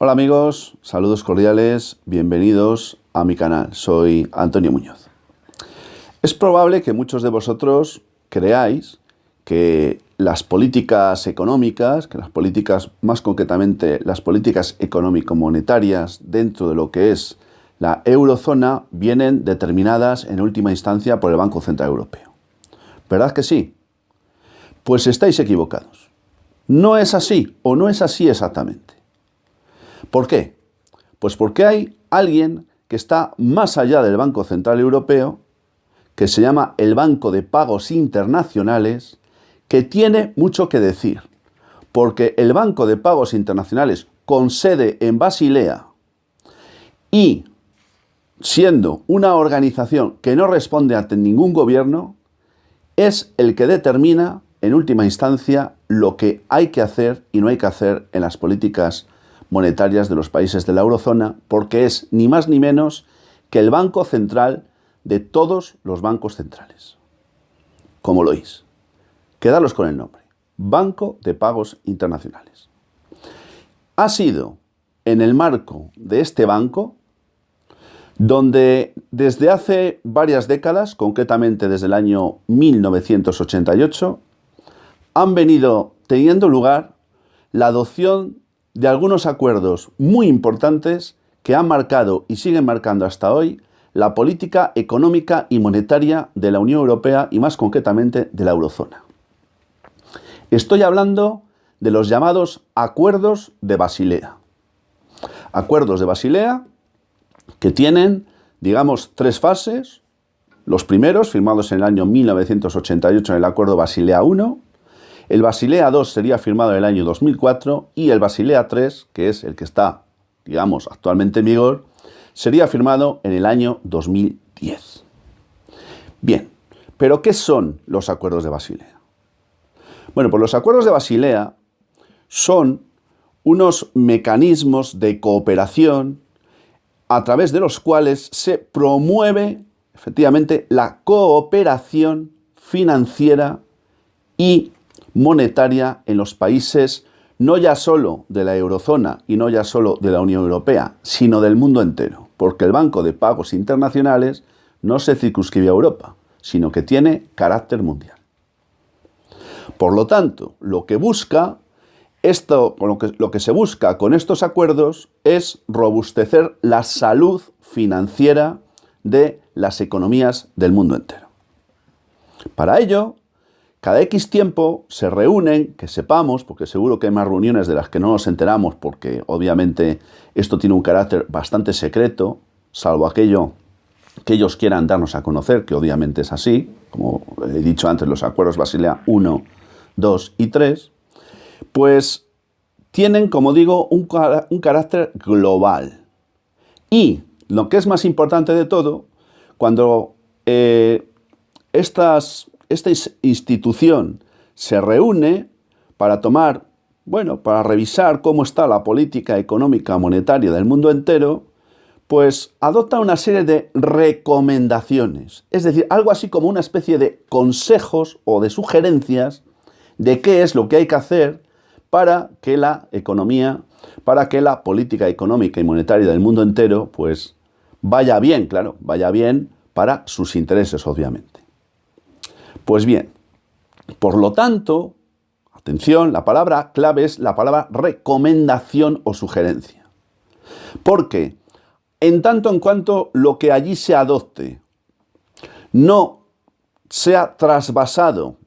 Hola amigos, saludos cordiales, bienvenidos a mi canal, soy Antonio Muñoz. Es probable que muchos de vosotros creáis que las políticas económicas, que las políticas, más concretamente las políticas económico-monetarias dentro de lo que es la eurozona, vienen determinadas en última instancia por el Banco Central Europeo. ¿Verdad que sí? Pues estáis equivocados. No es así, o no es así exactamente. ¿Por qué? Pues porque hay alguien que está más allá del Banco Central Europeo, que se llama el Banco de Pagos Internacionales, que tiene mucho que decir. Porque el Banco de Pagos Internacionales, con sede en Basilea y siendo una organización que no responde ante ningún gobierno, es el que determina, en última instancia, lo que hay que hacer y no hay que hacer en las políticas monetarias de los países de la eurozona, porque es ni más ni menos que el banco central de todos los bancos centrales. Como lo oís. Quedaros con el nombre. Banco de Pagos Internacionales. Ha sido en el marco de este banco donde desde hace varias décadas, concretamente desde el año 1988, han venido teniendo lugar la adopción de algunos acuerdos muy importantes que han marcado y siguen marcando hasta hoy la política económica y monetaria de la Unión Europea y más concretamente de la eurozona. Estoy hablando de los llamados Acuerdos de Basilea. Acuerdos de Basilea que tienen, digamos, tres fases. Los primeros, firmados en el año 1988 en el Acuerdo Basilea I, el Basilea II sería firmado en el año 2004 y el Basilea III, que es el que está, digamos, actualmente en vigor, sería firmado en el año 2010. Bien, pero ¿qué son los Acuerdos de Basilea? Bueno, pues los Acuerdos de Basilea son unos mecanismos de cooperación a través de los cuales se promueve efectivamente la cooperación financiera y monetaria en los países no ya solo de la eurozona y no ya solo de la Unión Europea, sino del mundo entero, porque el Banco de Pagos Internacionales no se circunscribe a Europa, sino que tiene carácter mundial. Por lo tanto, lo que se busca con estos acuerdos es robustecer la salud financiera de las economías del mundo entero. Para ello, cada X tiempo se reúnen, que sepamos, porque seguro que hay más reuniones de las que no nos enteramos, porque obviamente esto tiene un carácter bastante secreto, salvo aquello que ellos quieran darnos a conocer, que obviamente es así, como he dicho antes, los acuerdos Basilea I, 2 y 3, pues tienen, como digo, un carácter global. Y lo que es más importante de todo, cuando esta institución se reúne para para revisar cómo está la política económica monetaria del mundo entero, pues adopta una serie de recomendaciones. Es decir, algo así como una especie de consejos o de sugerencias de qué es lo que hay que hacer para que la economía, para que la política económica y monetaria del mundo entero, pues vaya bien, claro, vaya bien para sus intereses, obviamente. Pues bien, por lo tanto, atención, la palabra clave es la palabra recomendación o sugerencia. Porque en tanto en cuanto lo que allí se adopte no sea trasvasado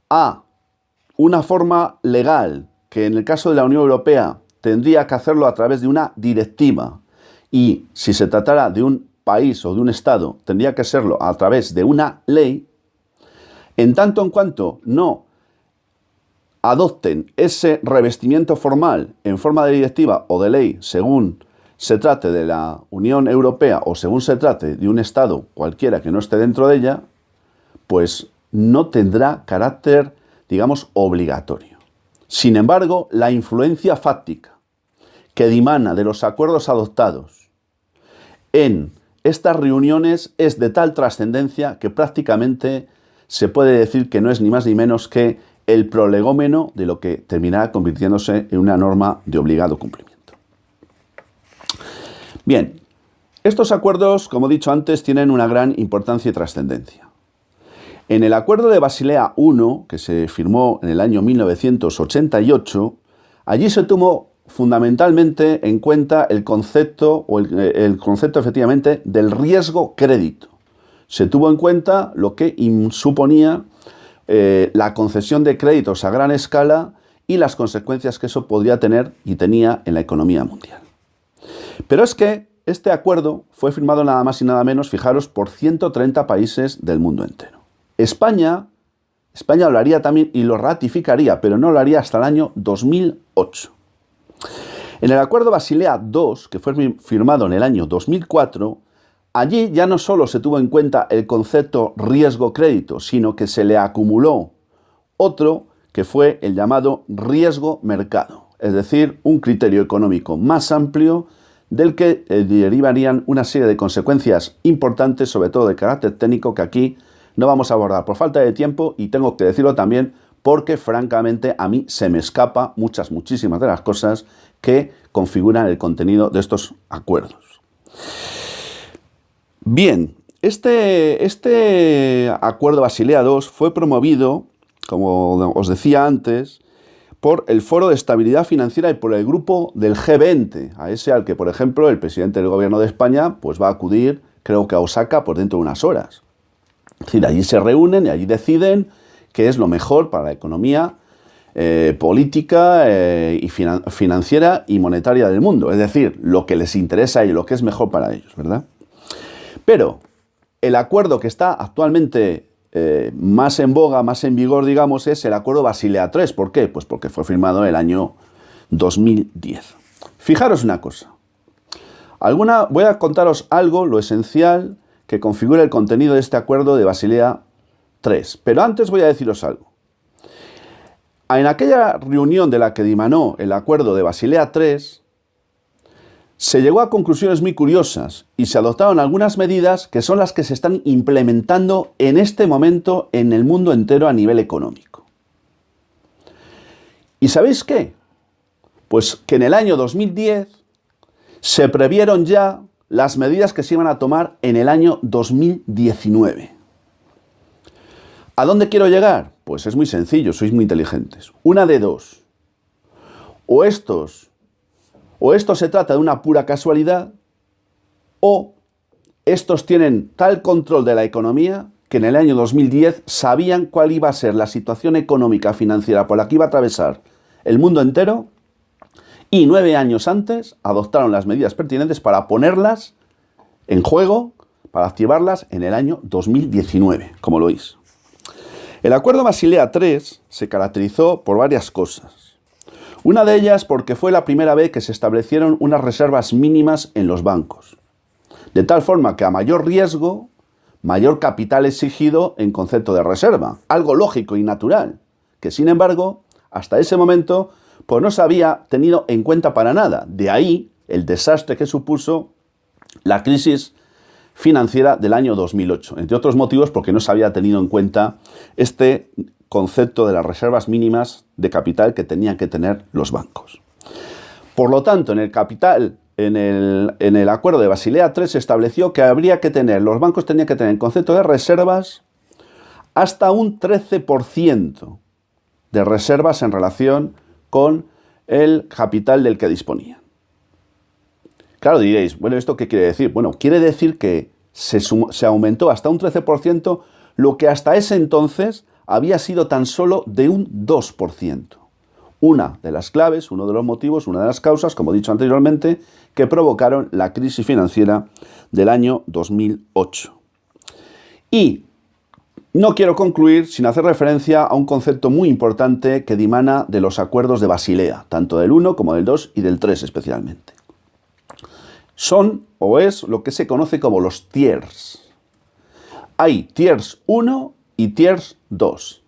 a una forma legal, que en el caso de la Unión Europea tendría que hacerlo a través de una directiva, y si se tratara de un país o de un Estado, tendría que serlo a través de una ley. En tanto en cuanto no adopten ese revestimiento formal en forma de directiva o de ley, según se trate de la Unión Europea o según se trate de un Estado cualquiera que no esté dentro de ella, pues no tendrá carácter, digamos, obligatorio. Sin embargo, la influencia fáctica que dimana de los acuerdos adoptados en estas reuniones es de tal trascendencia que prácticamente se puede decir que no es ni más ni menos que el prolegómeno de lo que terminará convirtiéndose en una norma de obligado cumplimiento. Bien, estos acuerdos, como he dicho antes, tienen una gran importancia y trascendencia. En el Acuerdo de Basilea I, que se firmó en el año 1988, allí se tomó fundamentalmente en cuenta el concepto efectivamente del riesgo crédito. Se tuvo en cuenta lo que suponía la concesión de créditos a gran escala y las consecuencias que eso podría tener y tenía en la economía mundial. Pero es que este acuerdo fue firmado nada más y nada menos, fijaros, por 130 países del mundo entero. España lo haría también y lo ratificaría, pero no lo haría hasta el año 2008. En el Acuerdo Basilea II, que fue firmado en el año 2004, allí ya no solo se tuvo en cuenta el concepto riesgo-crédito, sino que se le acumuló otro que fue el llamado riesgo-mercado, es decir, un criterio económico más amplio del que derivarían una serie de consecuencias importantes, sobre todo de carácter técnico, que aquí no vamos a abordar por falta de tiempo y tengo que decirlo también porque francamente a mí se me escapa muchísimas de las cosas que configuran el contenido de estos acuerdos. Bien, este Acuerdo Basilea II fue promovido, como os decía antes, por el Foro de Estabilidad Financiera y por el grupo del G20, a ese al que, por ejemplo, el presidente del Gobierno de España pues va a acudir, creo que a Osaka, por dentro de unas horas. Es decir, allí se reúnen y allí deciden qué es lo mejor para la economía política y financiera y monetaria del mundo. Es decir, lo que les interesa y lo que es mejor para ellos, ¿verdad? Pero el acuerdo que está actualmente más en boga, más en vigor, digamos, es el Acuerdo Basilea III. ¿Por qué? Pues porque fue firmado en el año 2010. Fijaros una cosa. Voy a contaros algo, lo esencial, que configura el contenido de este Acuerdo de Basilea III. Pero antes voy a deciros algo. En aquella reunión de la que dimanó el Acuerdo de Basilea III, se llegó a conclusiones muy curiosas y se adoptaron algunas medidas que son las que se están implementando en este momento en el mundo entero a nivel económico. ¿Y sabéis qué? Pues que en el año 2010 se previeron ya las medidas que se iban a tomar en el año 2019. ¿A dónde quiero llegar? Pues es muy sencillo, sois muy inteligentes. Una de dos. O esto se trata de una pura casualidad, o estos tienen tal control de la economía que en el año 2010 sabían cuál iba a ser la situación económica financiera por la que iba a atravesar el mundo entero y 9 años antes adoptaron las medidas pertinentes para ponerlas en juego, para activarlas en el año 2019, como lo oís. El Acuerdo Basilea III se caracterizó por varias cosas. Una de ellas porque fue la primera vez que se establecieron unas reservas mínimas en los bancos. De tal forma que a mayor riesgo, mayor capital exigido en concepto de reserva. Algo lógico y natural, que sin embargo, hasta ese momento, pues no se había tenido en cuenta para nada. De ahí el desastre que supuso la crisis financiera del año 2008. Entre otros motivos porque no se había tenido en cuenta este concepto de las reservas mínimas de capital que tenían que tener los bancos. Por lo tanto, en el Acuerdo de Basilea III se estableció que los bancos tenían que tener en concepto de reservas hasta un 13% de reservas en relación con el capital del que disponían. Claro, diréis, bueno, ¿esto qué quiere decir? Bueno, quiere decir que se aumentó hasta un 13% lo que hasta ese entonces había sido tan solo de un 2%. Una de las claves, uno de los motivos, una de las causas, como he dicho anteriormente, que provocaron la crisis financiera del año 2008. Y no quiero concluir sin hacer referencia a un concepto muy importante que dimana de los acuerdos de Basilea, tanto del 1 como del 2 y del 3 especialmente. Son o es lo que se conoce como los tiers. Hay tiers 1 y tiers 2.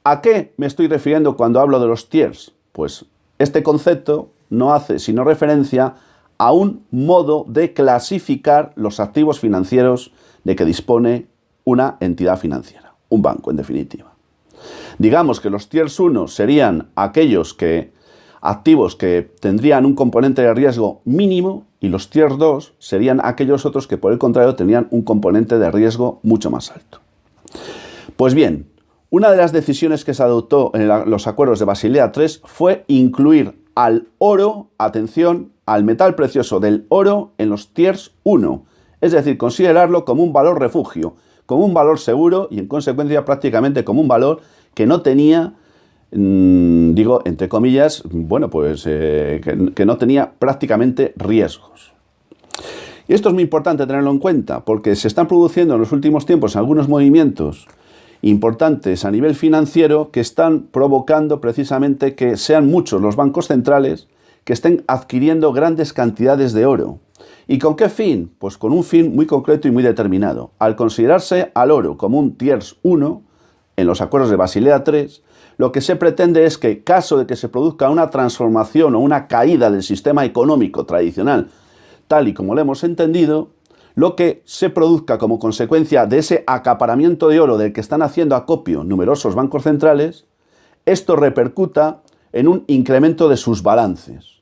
¿A qué me estoy refiriendo cuando hablo de los tiers? Pues este concepto no hace sino referencia a un modo de clasificar los activos financieros de que dispone una entidad financiera, un banco en definitiva. Digamos que los tiers 1 serían aquellos activos que tendrían un componente de riesgo mínimo y los Tier 2 serían aquellos otros que por el contrario tenían un componente de riesgo mucho más alto. Pues bien, una de las decisiones que se adoptó en los acuerdos de Basilea III fue incluir al oro, atención, al metal precioso del oro en los Tiers 1, es decir, considerarlo como un valor refugio, como un valor seguro y en consecuencia prácticamente como un valor que no tenía, digo, entre comillas, bueno, pues que no tenía prácticamente riesgos. Y esto es muy importante tenerlo en cuenta porque se están produciendo en los últimos tiempos algunos movimientos importantes a nivel financiero que están provocando precisamente que sean muchos los bancos centrales que estén adquiriendo grandes cantidades de oro. ¿Y con qué fin? Pues con un fin muy concreto y muy determinado. Al considerarse al oro como un Tiers 1 en los acuerdos de Basilea III, lo que se pretende es que, caso de que se produzca una transformación o una caída del sistema económico tradicional, tal y como lo hemos entendido, lo que se produzca como consecuencia de ese acaparamiento de oro del que están haciendo acopio numerosos bancos centrales, esto repercuta en un incremento de sus balances.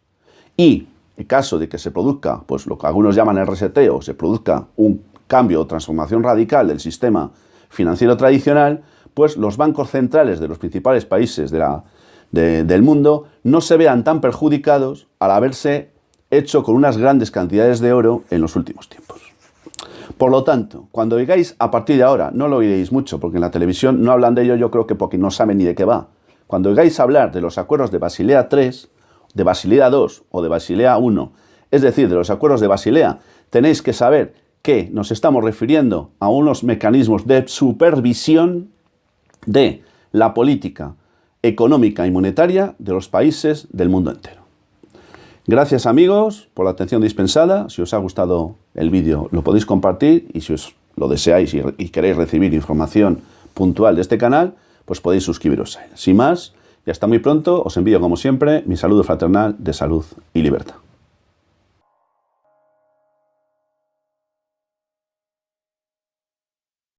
Y en caso de que se produzca, pues lo que algunos llaman el reseteo, se produzca un cambio o transformación radical del sistema financiero tradicional, pues los bancos centrales de los principales países del mundo no se vean tan perjudicados al haberse hecho con unas grandes cantidades de oro en los últimos tiempos. Por lo tanto, cuando oigáis a partir de ahora, no lo oiréis mucho porque en la televisión no hablan de ello, yo creo que porque no saben ni de qué va. Cuando oigáis hablar de los acuerdos de Basilea III, de Basilea II o de Basilea I, es decir, de los acuerdos de Basilea, tenéis que saber que nos estamos refiriendo a unos mecanismos de supervisión de la política económica y monetaria de los países del mundo entero. Gracias amigos por la atención dispensada. Si os ha gustado el vídeo lo podéis compartir y si os lo deseáis y queréis recibir información puntual de este canal, pues podéis suscribiros a él. Sin más, y hasta muy pronto, os envío como siempre mi saludo fraternal de salud y libertad.